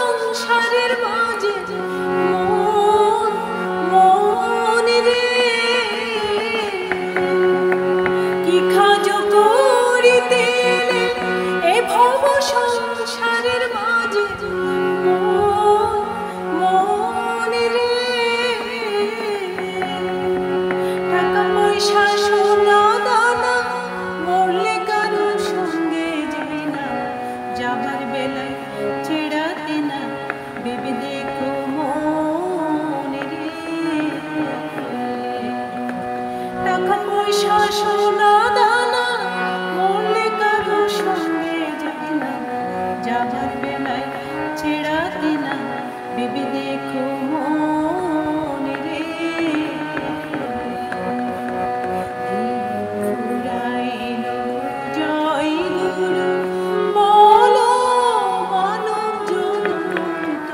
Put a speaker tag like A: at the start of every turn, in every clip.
A: সংসারের মাঝে মন মন রে কি কাজ করিতে এ ভব সংসারের মাঝে মন মন রে টাকা পয়সা সোনা দানা মরলে কারো সঙ্গে যাই না যাবার বেলায় ছেড়াতে না ভেবে দেখো মন রে টাকা পয়সা সোনা দানা মরলে কারো সঙ্গে যাই না যাবার বেলায় ছেড়াতে না ভেবে দেখো মন রে জয় গুরু বলো মানব জগত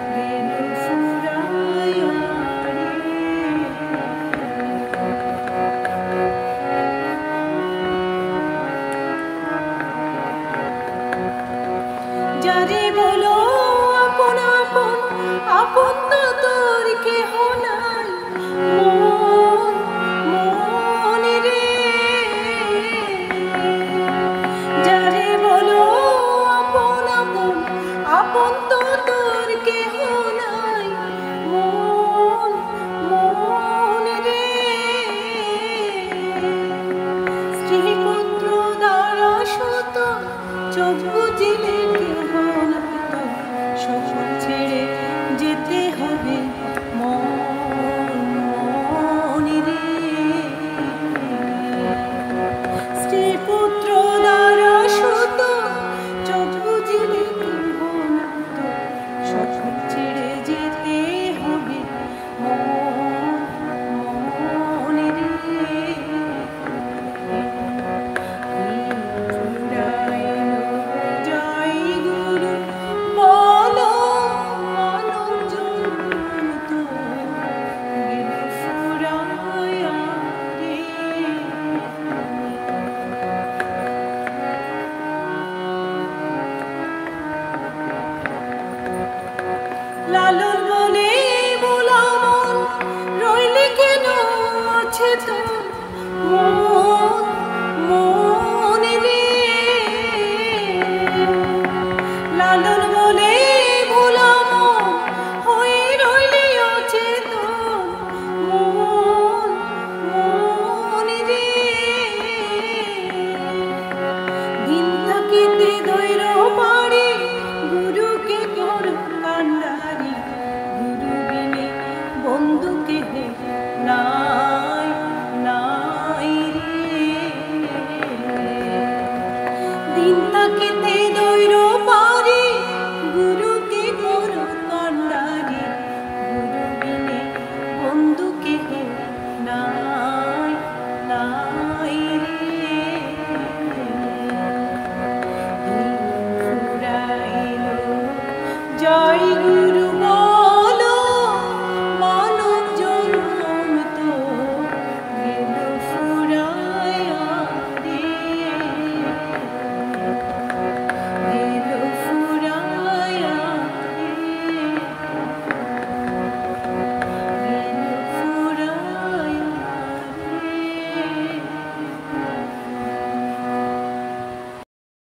A: রেণু ফুরায় যারে বলো আপন আপন আপন তো তোর কেহ নাই মন মন রে যারে বলো আপন আপন আপন তো তোর কেহ নাই মন মন রে স্ত্রী পুত্র দ্বারা সুত চোখ বুঝিলে কেহ নাই তো সকল ছেড়ে যেতে হবে মন মন রে স্ত্রী পুত্র দ্বারা সুত চোখ বুঝিলে কেহ নাই তো সকল ছেড়ে যেতে হবে মন মন রে জয় গুরু বলো মানব জগত গেল ফুরায় রে লালন বলে বোলা মন রইলে কেন আছে তো মন